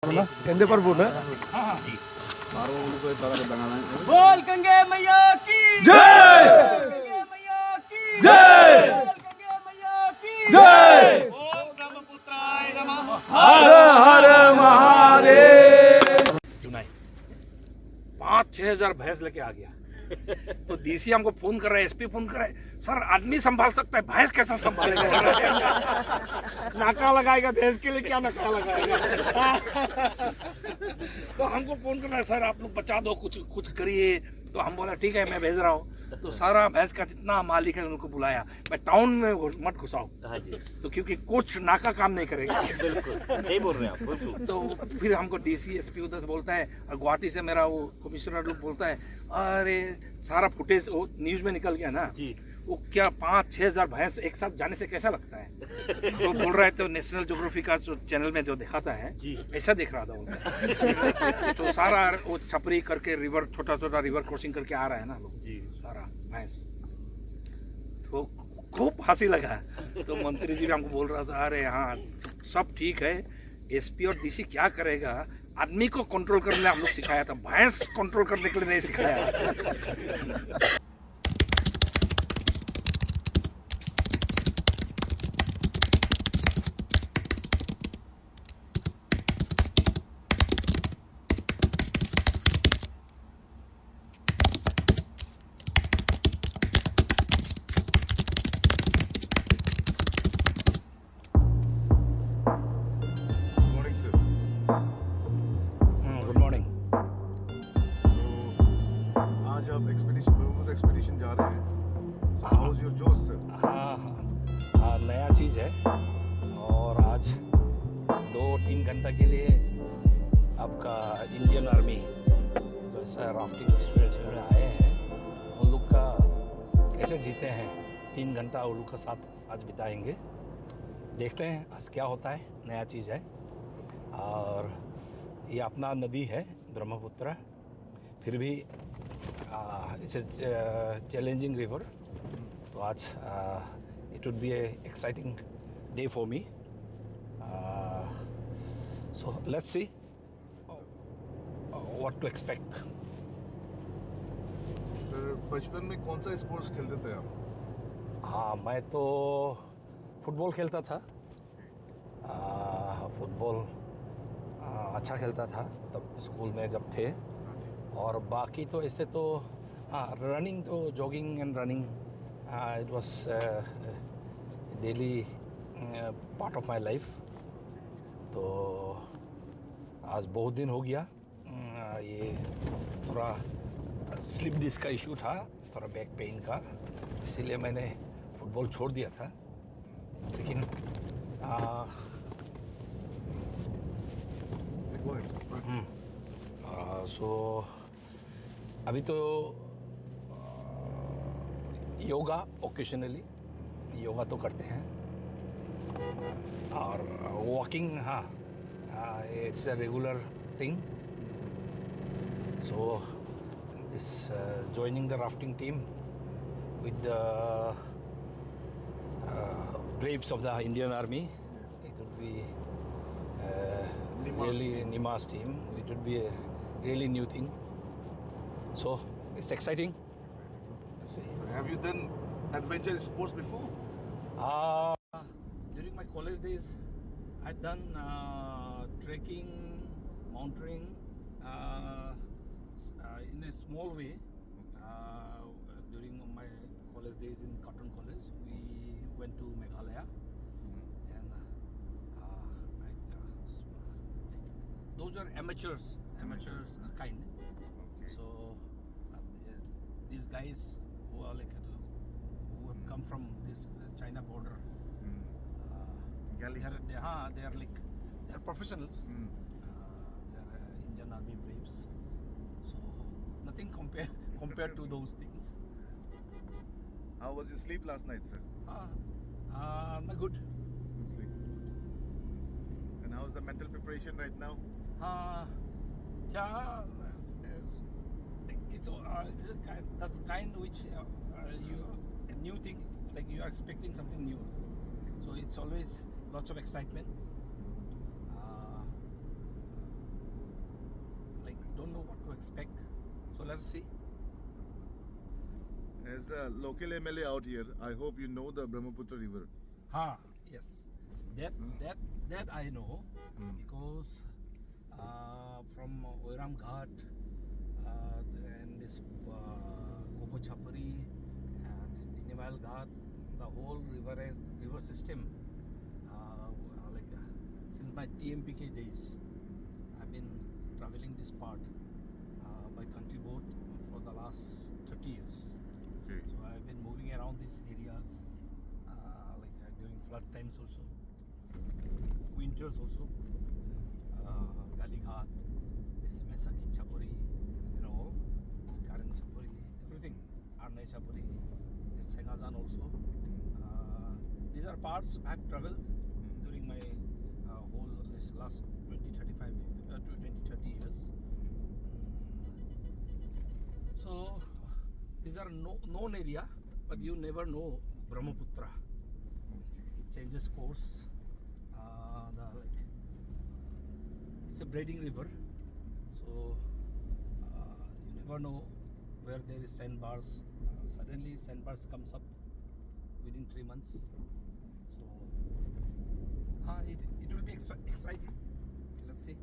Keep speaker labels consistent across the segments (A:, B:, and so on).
A: എന്റെ പറമ്പൂണ്
B: बोल गंगे मैया की
A: जय
B: गंगे मैया की
A: जय
B: गंगे मैया की
A: जय
B: ओम ब्रह्मपुत्राय नमः
A: हर हर महादेव।
C: क्यों नहीं 5-6 हजार भैंस लेके आ गया तो डीसी हमको फोन कर रहे हैं, एसपी फोन कर रहे हैं, सर आदमी संभाल सकता है भैंस कैसा संभालेगा? नाका लगाएगा भैंस के लिए, क्या नाका लगाएगा? तो हमको फोन कर रहा है, सर आप लोग बचा दो, कुछ कुछ करिए। तो हम बोला ठीक है मैं भेज रहा हूँ। तो सारा भैंस का जितना मालिक है उनको बुलाया, मैं टाउन में मत घुसाओ तो क्योंकि कुछ नाका काम नहीं करेगा।
D: बिल्कुल सही बोल रहे हैं आप, बिल्कुल।
C: तो फिर हमको डीसी एसपी उधर से बोलता है और गुवाहाटी से मेरा वो कमिश्नर लोग बोलता है, अरे सारा फुटेज वो न्यूज में निकल गया ना
D: जी।
C: वो क्या 5-6 हजार भैंस एक साथ जाने से कैसा लगता है? तो बोल रहा है तो नेशनल ज्योग्राफी का जो चैनल में जो दिखाता है
D: जी।
C: ऐसा दिख रहा था उनका। तो सारा वो छपरी करके रिवर छोटा छोटा रिवर क्रॉसिंग करके आ रहा है ना लोग
D: जी।
C: सारा भैंस। तो खूब हंसी लगा। तो मंत्री जी भी हमको बोल रहा था, अरे हाँ सब ठीक है, एसपी और डीसी क्या करेगा, आदमी को कंट्रोल करने हम लोग सिखाया था, भैंस कंट्रोल करने के लिए नहीं सिखाया।
E: Morning sir.
C: Good morning.
E: आज आप ब्रह्मपुत्र एक्सपीडिशन जा रहे हैं। सो हाउ इज योर जोश सर?
C: हाँ नया चीज़ है और आज 2-3 घंटा के लिए आपका इंडियन आर्मी जो ऐसा राफ्टिंग एक्सपीडिशन में आए हैं उन लोग का कैसे जीते हैं 3 घंटा उन लोग के साथ आज बिताएंगे। देखते हैं आज क्या होता है, नया चीज़ है। और ये अपना नदी है ब्रह्मपुत्र, फिर भी इट्स चैलेंजिंग रिवर। तो आज it would be a exciting day for me. So let's see what to expect.
E: Sir बचपन में कौन सा स्पोर्ट्स खेलते थे आप?
C: हाँ मैं तो फुटबॉल खेलता था। फुटबॉल अच्छा खेलता था तब स्कूल में जब थे। और बाकी तो ऐसे तो हाँ रनिंग तो jogging and running it was daily part of my life. तो आज बहुत दिन हो गया। ये थोड़ा स्लिप डिस्क का इशू था, थोड़ा बैक पेन का, इसीलिए मैंने फुटबॉल छोड़ दिया था। लेकिन सो अभी तो योगा ओकेशनली योगा तो करते हैं और वॉकिंग हाँ it's a regular thing. So this joining the rafting team with the braves of the Indian Army, it would be really Nima's team. It would be a really new thing. So it's exciting.
E: So have you done adventure sports before?
C: During my college days, I'd done trekking, mountaineering in a small way. During my college days in Cotton College, we went to Meghalaya, and those are amateurs kind. So these guys who are like who have come from this China border,
E: Galley.
C: they are like they are professionals. They are Indian Army braves. So nothing compared to those things.
E: How was your sleep last night, sir?
C: Not good.
E: Good sleep. And how's the mental preparation right now?
C: Yeah, it's that's kind which you a new thing, like you are expecting something new, so it's always lots of excitement. don't know what to expect. So let's see.
E: As the local MLA out here, I hope you know the Brahmaputra River.
C: Yes, that I know because from Oiram Ghat and this Gopo Chapari and this Tinimal Ghat, the whole river system. Since my TMPK days, I've been traveling this part by country boat for the last 30 years.
E: Okay.
C: So I've been moving around these areas, during flood times also, winters also, Gali Ghat, this Mesaki Chapuri, this Karen Chapuri, everything, Arnai Chapuri, this Sengazan also. These are parts I've traveled during my whole this last 20-30 years. So these are known area, but you never know Brahmaputra. It changes course. It's a braiding river, so you never know where there is sandbars. Suddenly sandbars comes up within 3 months. So it will be exciting. Let's see.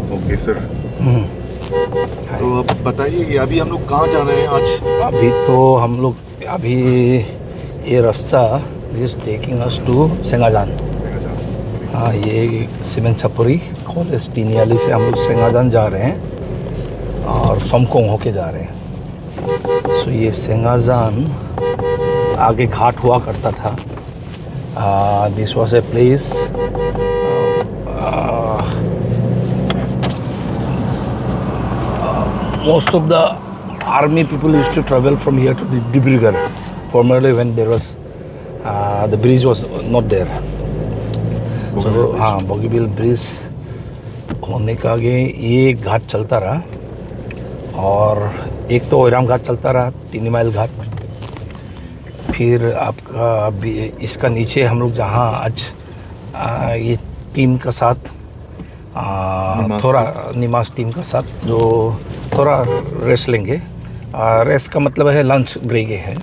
E: Okay sir, तो अब बताइए कि अभी हम लोग कहाँ जा रहे हैं आज?
C: अभी तो हम लोग ये रास्ता इज टेकिंग अस टू सेंगाजान. हाँ, ये सीमेंट छपुरी कॉलेज टीनियाली से हम लोग सेंगाजान जा रहे हैं और सोमकोंग होके जा रहे हैं. सो ये सेंगाजान आगे घाट हुआ करता था. This was a place most of the army people used to travel from here to Dibrugarh formerly when there was the bridge was not there. So हाँ, बोगीबिल ब्रिज होने का आगे ये घाट चलता रहा और एक तो ओइराम घाट चलता रहा, टीनीमाइल घाट. फिर आपका इसका नीचे हम लोग जहाँ आज ये टीम का साथ थोड़ा निमास टीम का साथ जो थोड़ा रेस्ट लेंगे. रेस्ट का मतलब है लंच ब्रेक है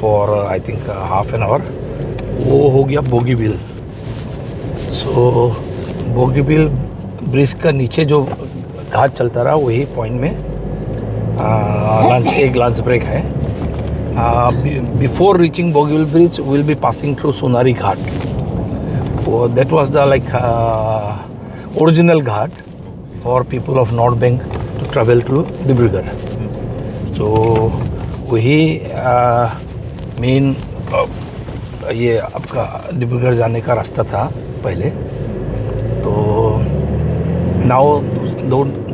C: for I think half an hour. वो हो गया बोगीबिल. सो बोगीबिल ब्रिज का नीचे जो घाट चलता रहा वही पॉइंट में एक लंच ब्रेक है. Before reaching Bogibeel bridge will be passing through Sonari Ghat. That was the original ghat for people of North Bank to travel to Dibrugarh. So वही मेन ये आपका डिब्रूगढ़ जाने का रास्ता था पहले. तो now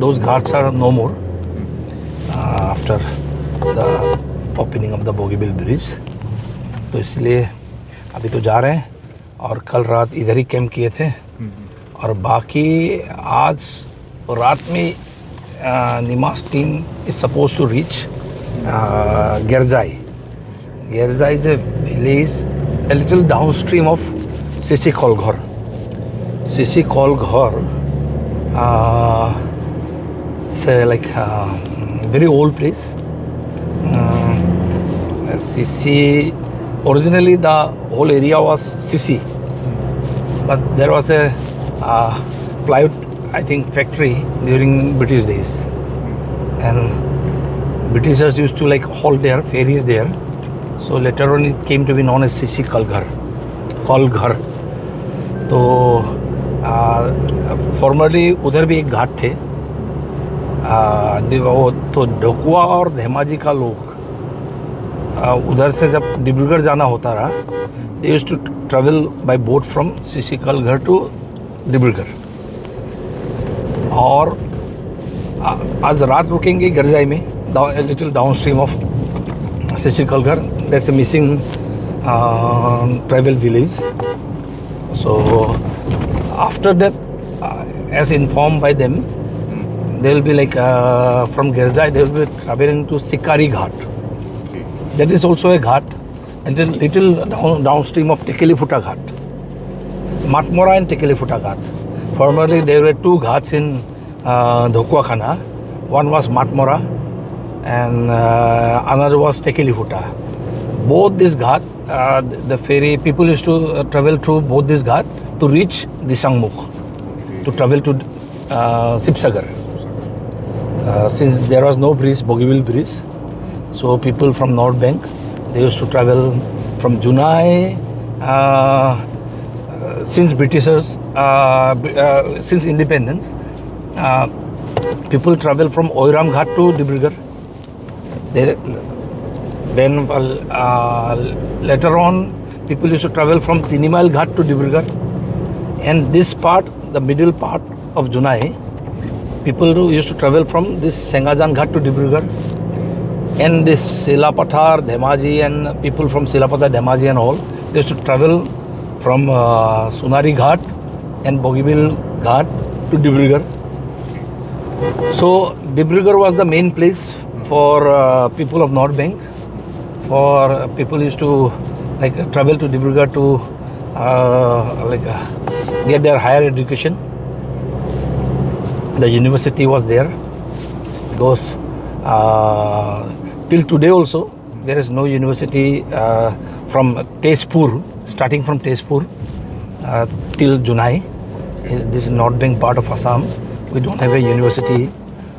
C: those ghats are no more after the opening of the Bogibill Bridge. तो इसलिए अभी तो जा रहे हैं और कल रात इधर ही कैंप किए थे और बाकी आज रात में निमास team is suppose to reach Gerjai. Gerjai is a village a little downstream of Sisi Kolghar. Sisi Kolghar is a very old place. Sisi, originally the whole area was Sisi, but there was a plywood, I think, factory during British days, and Britishers used to hold their ferries there. So later on it came to be known as Sisi Kolghar. तो formally उधर भी एक घाट थे. वो तो ढकुआ और धेमाजी का लोग उधर से जब डिब्रूगढ़ जाना होता रहा, they used to travel by boat from Sisi Kalghar to Dibrugarh. और आज रात रुकेंगे गरजाई में, little downstream of Sisi Kalghar. That's a Mising tribal village. So after that as informed by them, they will be like from Girzai, they will be traveling to Sikari Ghat.
E: Okay.
C: That is also a ghat, and a little downstream of Tekelifuta Ghat. Matmora and Tekelifuta Ghat. Formerly there were two ghats in Dhokwa. One was Matmora and another was Tekelifuta. Both these ghat, the ferry people used to travel through both these ghat to reach Disangmukh, to travel to Sipsagar. Since there was no bridge, Bogibeel bridge, so people from North Bank, they used to travel from Junai. Since Britishers, since independence, people travel from Oiram Ghat to Dibrugarh. Then later on, people used to travel from Tinimail Ghat to Dibrugarh. And this part, the middle part of Junai, people who used to travel from this Sengajan Ghat to Dibrugarh. And this Silapathar, Dhemaji, and people from Silapathar, Dhemaji and all, they used to travel from Sunari Ghat and Bogibeel Ghat to Dibrugarh. So Dibrugarh was the main place for people of North Bank. For people used to like travel to Dibrugarh to get their higher education. The university was there because till today also there is no university from Tezpur, starting from Tezpur till Junai. This is North Bank part of Assam. We don't have a university,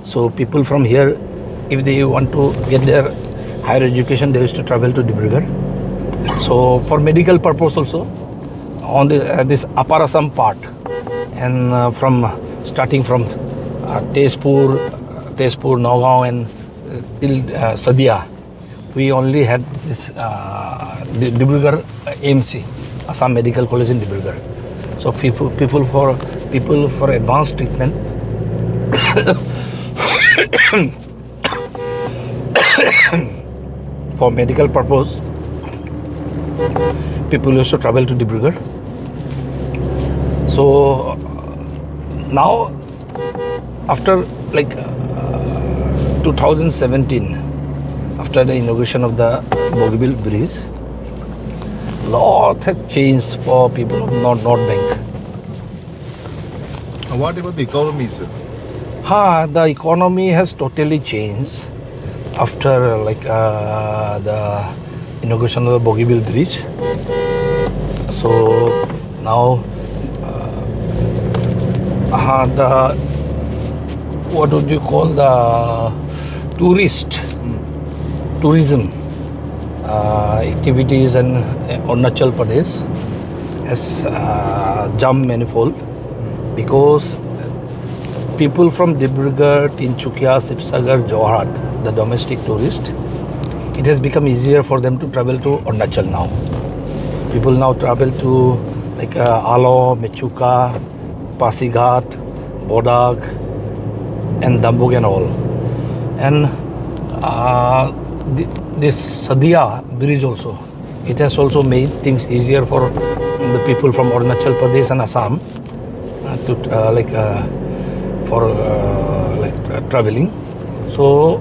C: so people from here, if they want to get their higher education, they used to travel to Dibrugarh. So for medical purpose also, on this Upper Assam part, and starting from Tezpur, Nagaon and till Sadia, we only had this Dibrugarh AMC, Assam Medical College in Dibrugarh. So people for advanced treatment for medical purpose, people used to travel to Dibrugarh. So now, after like 2017, after the inauguration of the Bogibeel Bridge, lot has changed for people of North Bank.
E: What about the economy, sir?
C: The economy has totally changed after the inauguration of the Bogibeel Bridge. So now the what would you call the tourism activities in Arunachal Pradesh has jumped manifold because people from Dibrugarh, Tinsukia, Sipsagar, Jorhat, the domestic tourist, it has become easier for them to travel to Arunachal now. People now travel to like Alo, Mechuka, Pasighat, Bodag and Dambug and all. And this Sadia bridge also, it has also made things easier for the people from Arunachal Pradesh and Assam to traveling. So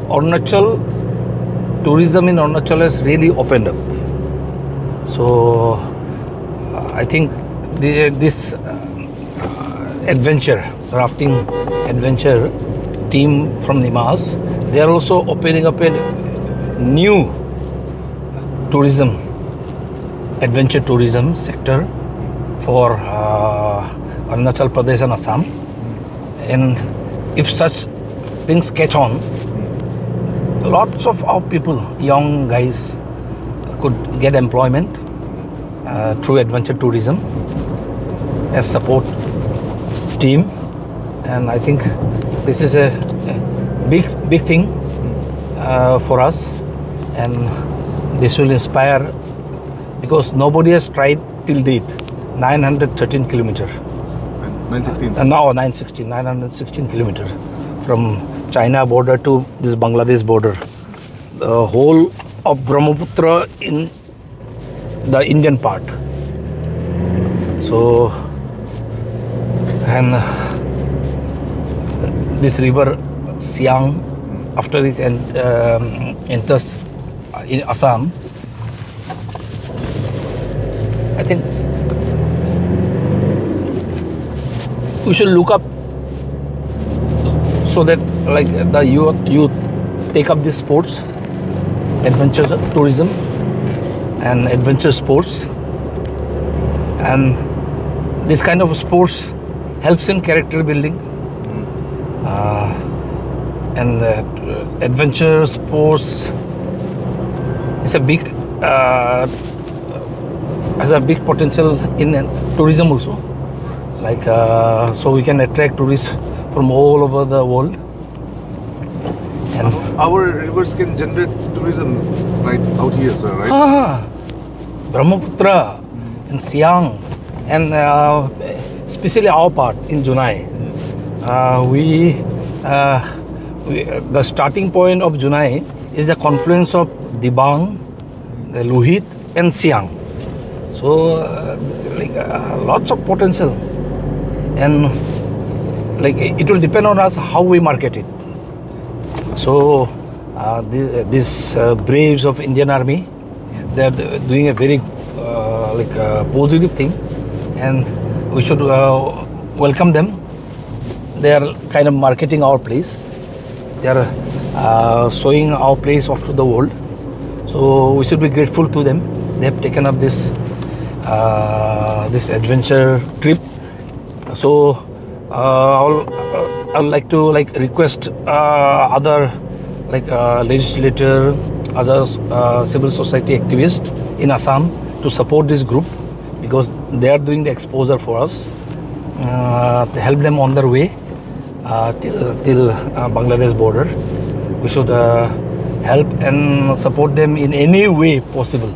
C: Arunachal, tourism in Arunachal has really opened up. So I think this rafting adventure team from Nimas, they are also opening up a new tourism, adventure tourism sector for Arunachal Pradesh and Assam. And if such things catch on, lots of our people, young guys, could get employment through adventure tourism as support team. And I think this is a big thing for us, and this will inspire, because nobody has tried till date 913 kilometers.
E: 916.
C: Now 916 kilometers from China border to this Bangladesh border. The whole of Brahmaputra in the Indian part. So and this river Siang, after it enters in Assam, I think we should look up so that like the youth take up these sports, adventure tourism and adventure sports, and this kind of sports helps in character building, and adventure sports is a big has a big potential in tourism also, like so we can attract tourists from all over the world. And
E: Our rivers can generate tourism right out here, sir, right?
C: Brahmaputra and Siang, and especially our part in Junai. The starting point of Junai is the confluence of Dibang, the Luhit, and Siang. So, lots of potential, and like it will depend on us how we market it. So, these braves of Indian Army, they are doing a very positive thing, and we should welcome them. They are kind of marketing our place. They are showing our place off to the world. So we should be grateful to them. They have taken up this adventure trip. So I would like to request other legislator, other civil society activists in Assam to support this group, because they are doing the exposure for us, to help them on their way till Bangladesh border. We should help and support them in any way possible,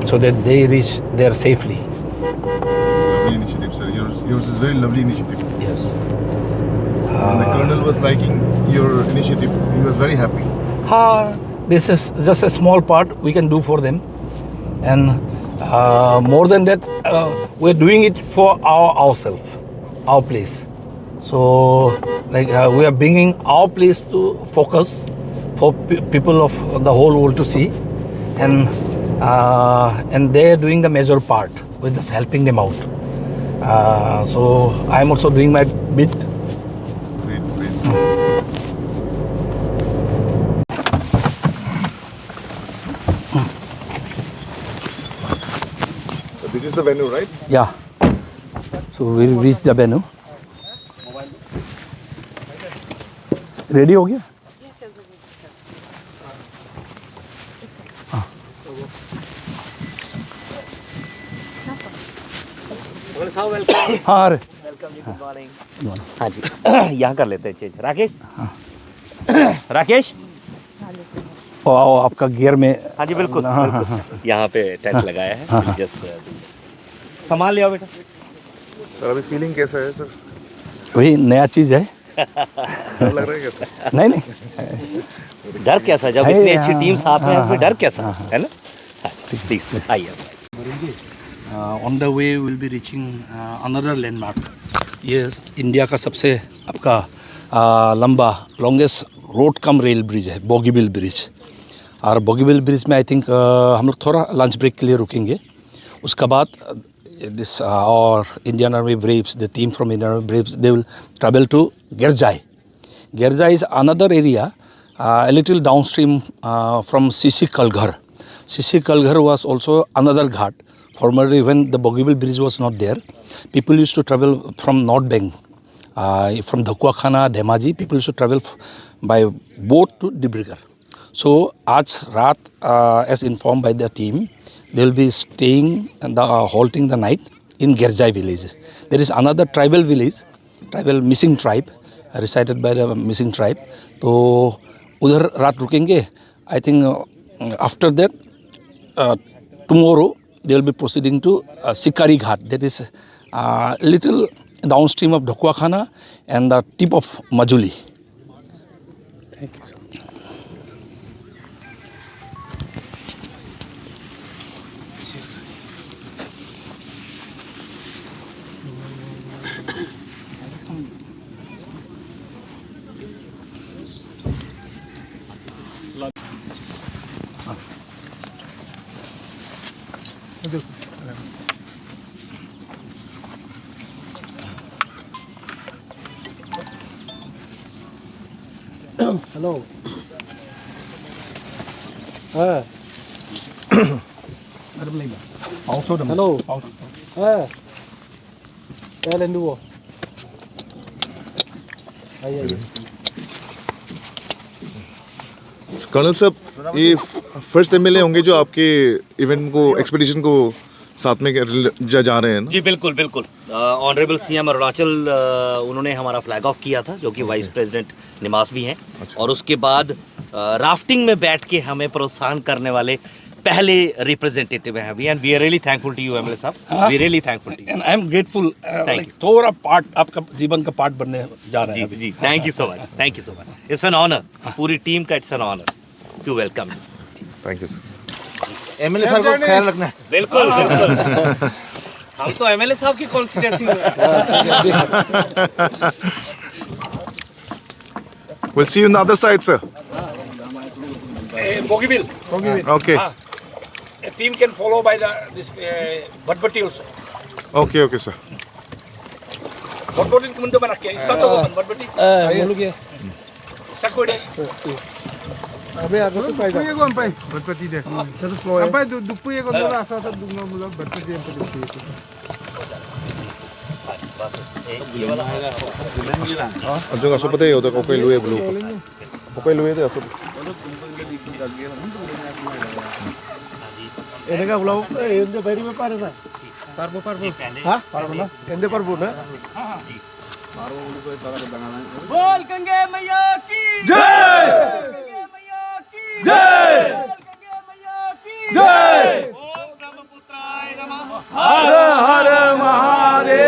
C: so that they reach there safely.
E: Lovely initiative, sir. Yours is very lovely initiative.
C: Yes.
E: And the colonel was liking your initiative. He was very happy.
C: This is just a small part we can do for them, and more than that, we're doing it for ourselves, our place. So, we are bringing our place to focus for people of the whole world to see, and they're doing the major part. We're just helping them out. So, I'm also doing my bit.
E: Great. So this is the venue, right?
C: Yeah. So we'll reach the venue. Ready हो गया? हाँ अरे
D: हाँ जी यहाँ कर लेते हैं change Rakesh Rakesh
C: आओ आपका गियर में
D: हाँ जी बिल्कुल यहाँ पे टेंट लगाया है जस्ट सामान ले आओ बेटा
E: सर अभी फीलिंग कैसा है सर?
C: वही नया चीज़ है।
E: डर लग रहा है कैसा?
C: नहीं
D: डर कैसा जब इतनी अच्छी टीम साथ में है तो डर कैसा है ना प्लीज आइए
C: on the way will be reaching another landmark. ये इंडिया का सबसे आपका लंबा longest road cum rail bridge है, बोगीबिल ब्रिज। और बोगीबिल ब्रिज में आई थिंक हम लोग थोड़ा लंच ब्रेक के लिए रुकेंगे। उसके बाद this our Indian Army Braves, the team from Indian Army Braves, they will travel to Gerjai. Gerjai is another area a little downstream from Sisi Kalghar. Sisi Kalghar was also another ghat. Formerly, when the Bogibil Bridge was not there, people used to travel from North Bank, from Dhakuakhana, Dhemaji. People used to travel by boat to Dibrugarh. So, aaj raat, as informed by the team, they will be staying and halting the night in Gerjai village. There is another tribal village, tribal missing tribe, recited by the missing tribe. So, udhar raat rukenge. I think after that, tomorrow they will be proceeding to Sikari Ghat. That is little downstream of Dhakuakhana and the tip of Majuli. Thank you so much.
A: Hello hello क्या लेंदू वो आइए
E: colonel साहब ये first MLA होंगे जो आपके event को expedition को साथ में जा रहे हैं ना?
D: जी बिल्कुल बिल्कुल। ऑनरेबल सीएम अरुणाचल उन्होंने हमारा फ्लैग ऑफ किया था, जो कि वाइस प्रेसिडेंट निवास भी हैं। और उसके बाद राफ्टिंग में बैठ के हमें प्रोत्साहन करने वाले पहले रिप्रेजेंटेटिव हैं अभी, and we are really thankful to you MLA साहब, we really thankful to
C: and I am grateful,
D: Thank you.
C: थोड़ा पार्ट आपका जीवन का पार्ट बनने जा रहा
D: जी
C: है।
D: जी thank you so much, thank you so much. It's an honour, पूरी टीम का it's an honour to welcome.
E: Thank you sir.
A: MLA साहब को ख्याल रखना है।
D: बिल्कुल बिल्कुल। हम तो एमएलए साहब की कॉन्स्टिट्यूंसी में
E: We'll see you on the other side, sir.
C: Bogibeel
E: Okay.
C: a team can follow by this Bhatbati also.
E: Okay, okay, sir.
C: Bhatbati kemudian mana ke? Start to Bhatbati.
A: बोलोगे
C: Start ko deh.
A: अबे आगे तो पाई ये कौन पाई गणपति दे चलो slow है पाई दुप्पू ये कौन दोला आसा था दुंगा मुला गणपति हम तो दुप्पू
E: Anjung aso pate yo to okay luwe blue. Okay luwe to aso.
A: एने का बुलाओ एंदे बैरी में पारे था पारबो हां पारबो ना एंदे पारबो ना
B: बोल गंगे मैया की
A: जय
B: गंगे मैया की
A: जय
B: गंगे मैया की
A: जय
B: ओम ब्रह्मपुत्राय नमः
A: हर हर महादेव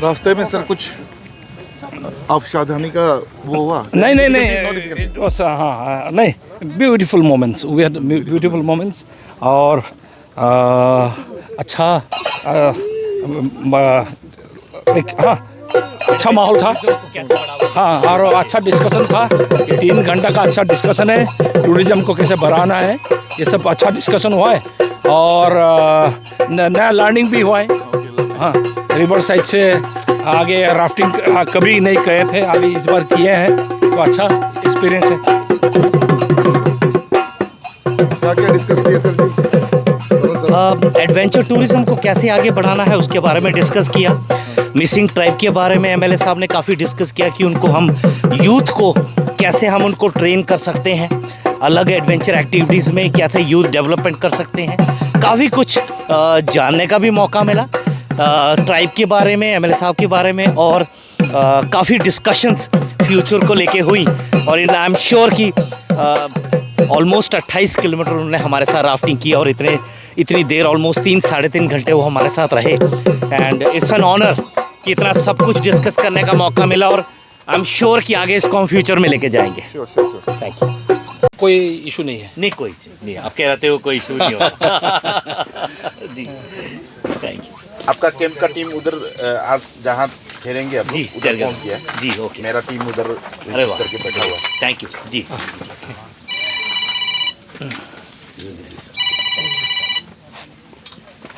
E: रास्ते में सर कुछ अवसावधानी का वो हुआ?
C: नहीं नहीं नहीं, it was हाँ नहीं, beautiful moments, we had beautiful moments. और अच्छा एक अच्छा माहौल था, हाँ, और अच्छा डिस्कशन था। 3 घंटा का अच्छा डिस्कशन है, टूरिज्म को कैसे बढ़ाना है, ये सब अच्छा डिस्कशन हुआ है। और नया लर्निंग भी हुआ है, हाँ, रिवर साइड से आगे राफ्टिंग कभी नहीं किए थे, अभी इस बार किए हैं, तो अच्छा एक्सपीरियंस है।
E: क्या क्या डिस्कस किया सर जी?
D: एडवेंचर टूरिज्म को कैसे आगे बढ़ाना है उसके बारे में डिस्कस किया। मिसिंग ट्राइब के बारे में एमएलए साहब ने काफ़ी डिस्कस किया कि उनको हम यूथ को कैसे हम उनको ट्रेन कर सकते हैं, अलग एडवेंचर एक्टिविटीज़ में कैसे यूथ डेवलपमेंट कर सकते हैं। काफ़ी कुछ जानने का भी मौका मिला ट्राइब के बारे में, एमएलए साहब के बारे में, और काफ़ी डिस्कशंस फ्यूचर को लेके हुई। और आई एम श्योर कि ऑलमोस्ट 28 किलोमीटर उन्होंने हमारे साथ राफ्टिंग की, और इतनी देर ऑलमोस्ट 3-3.5 घंटे वो हमारे साथ रहे। एंड इट्स एन ऑनर कि इतना सब कुछ डिस्कस करने का मौका मिला, और आई एम श्योर कि आगे इसको हम फ्यूचर में लेके जाएंगे। Thank you.
C: कोई इशू नहीं है।
D: नहीं, कोई नहीं, आप कह रहे हो कोई इशू नहीं होगा। जी थैंक यू।
E: आपका कैंप का टीम उधर आज जहाँ ठहरेंगे अब
D: जी
E: उधर
D: चल
E: पहुँच गया है।
D: जी ओके,
E: मेरा टीम उधर
D: अरे
E: रिसीव
D: वाह,
E: करके बैठा हुआ है।
D: थैंक यू जी।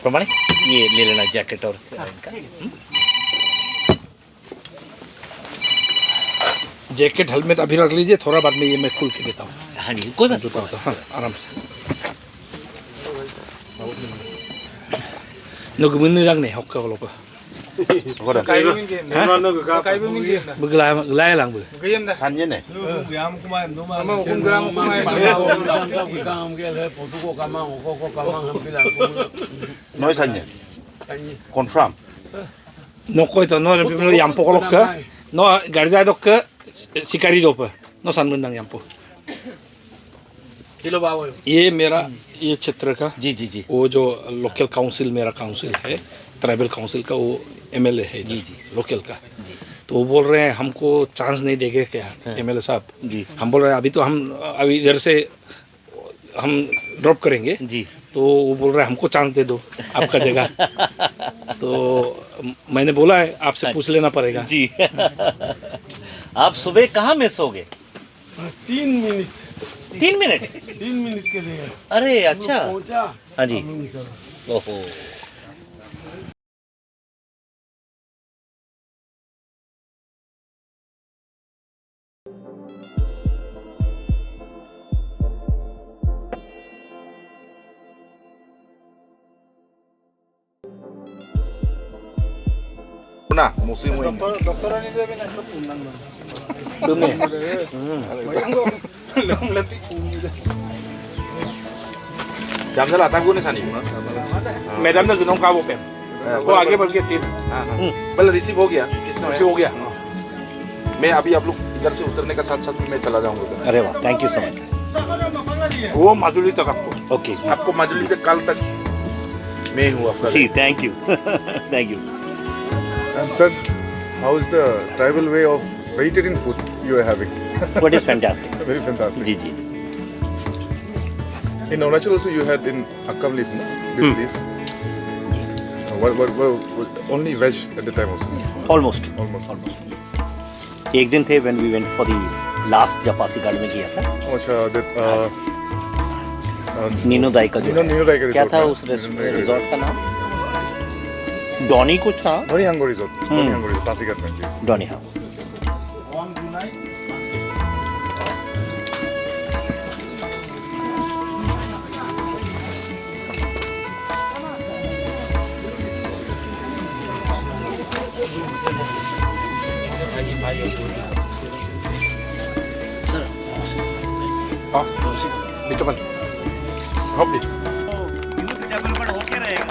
D: प्रमाणिक ये ले लेना जैकेट और इनका।
C: जैकेट हेलमेट अभी रख लीजिए, थोड़ा बाद में ये मैं खोल के देता हूँ।
D: हाँ जी, कोई बात
C: जूता होता है, हाँ, आराम से। लोग मिलने जाने हक्का वालों को
E: Kau
C: Gelaya lang bu.
E: Sannya nih. Nói sannya. Confirm.
C: No koito no yampo kolok ke. No garja dok ke sikari dope. No san mendang yampo. ये मेरा ये क्षेत्र का
D: जी जी जी
C: वो जो लोकल काउंसिल मेरा काउंसिल है ट्राइबल काउंसिल का वो एमएलए है जी जी लोकल का
D: जी
C: तो वो बोल रहे हैं हमको चांस नहीं देंगे क्या एमएलए साहब
D: जी
C: हम बोल रहे हैं अभी तो हम अभी इधर से हम ड्रॉप करेंगे
D: जी
C: तो वो बोल रहे हैं हमको चांस दे दो आपका जगह तो मैंने बोला है आपसे पूछ लेना पड़ेगा
D: जी आप सुबह कहाँ मिस हो गए 3 मिनट
A: के लिए
D: अरे अच्छा हाँ जी ओहो
E: Nah, musim ini.
A: doktoran itu tapi nggak undang dong.
C: dumé
E: Jam salah tahu nih sani.
C: Madam ने जुनों का वो पे वो आगे बढ़ के टीम
E: बल रिसीव हो गया किसने
C: ऐसे हो गया
E: मैं अभी आप लोग इधर से उतरने का साथ साथ मैं चला जाऊंगा उधर।
D: अरे वाह थैंक यू सो मच
C: वो माजुली तक आपको
D: ओके
E: आपको मजली तक कल तक मैं हूँ आपका।
D: जी thank you thank you
E: And sir, how is the tribal way of vegetarian food you are having?
D: What is fantastic
E: Very fantastic.
D: जी जी
E: In Arunachal also you had in Akkam leaf, no? This leaf. Only veg at the time also.
D: Almost
E: Almost.
D: एक दिन थे when we went for the last जब पासीघाट में किया था
E: Oh, अच्छा, that
D: नीनो दाई का जो
E: Nino Dai का
D: क्या
E: resort
D: था
E: है।
D: उस रिजॉर्ट का नाम डॉनी कुछ था
E: Dhoni Hango Resort. Dhoni Hango Resort, Pasighat में।
D: डॉनी हाँ
C: हाँ बिल्कुल होप दी
B: डेवलपमेंट होके रहेगा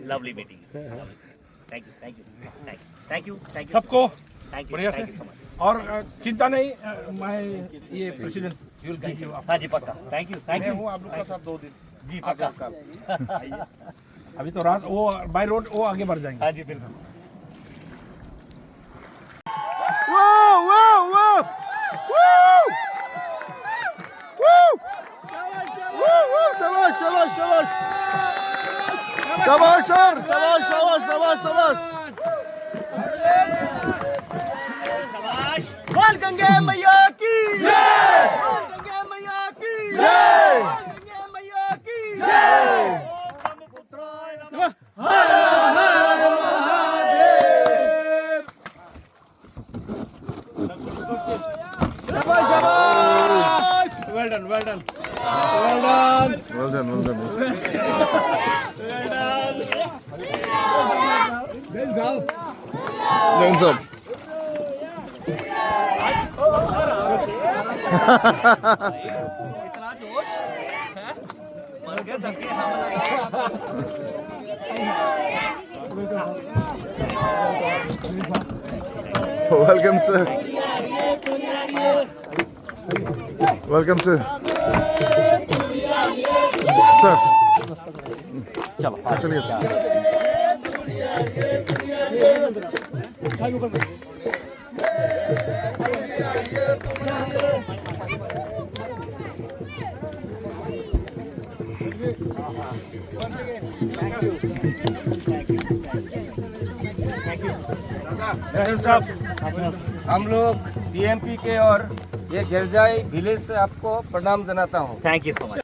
D: लवली मीटिंग थैंक यू
C: सबको
D: थैंक यू
C: बढ़िया से
D: सो मच
C: और चिंता नहीं मैं ये प्रेसिडेंट विल गिव यू
D: हाँ जी पक्का थैंक यू
E: मैं हूँ आप लोग का साथ 2 दिन।
D: जी पक्का
C: अभी तो रात वो बाय रोड वो आगे बढ़ जाएंगे
D: हाँ जी बिल्कुल
A: Savaş, savaş, savaş. Savaş, savaş, savaş, savaş, savaş.
B: बोल गंगे मैया की जय बोल गंगे मैया की जय गंगे मैया की जय ब्रह्मपुत्राय नमः हर हर महादेव शाबाश शाबाश well done
A: Well done. Hands up.
B: इतना जोश है मर गए दबके हमला
A: Welcome, sir. Welcome, sir. Sir. चलिए सर।
B: साहब हम लोग बीएमपी के और ये गिरजाई विलेज से आपको प्रणाम जनाता हूँ
D: थैंक यू सो मच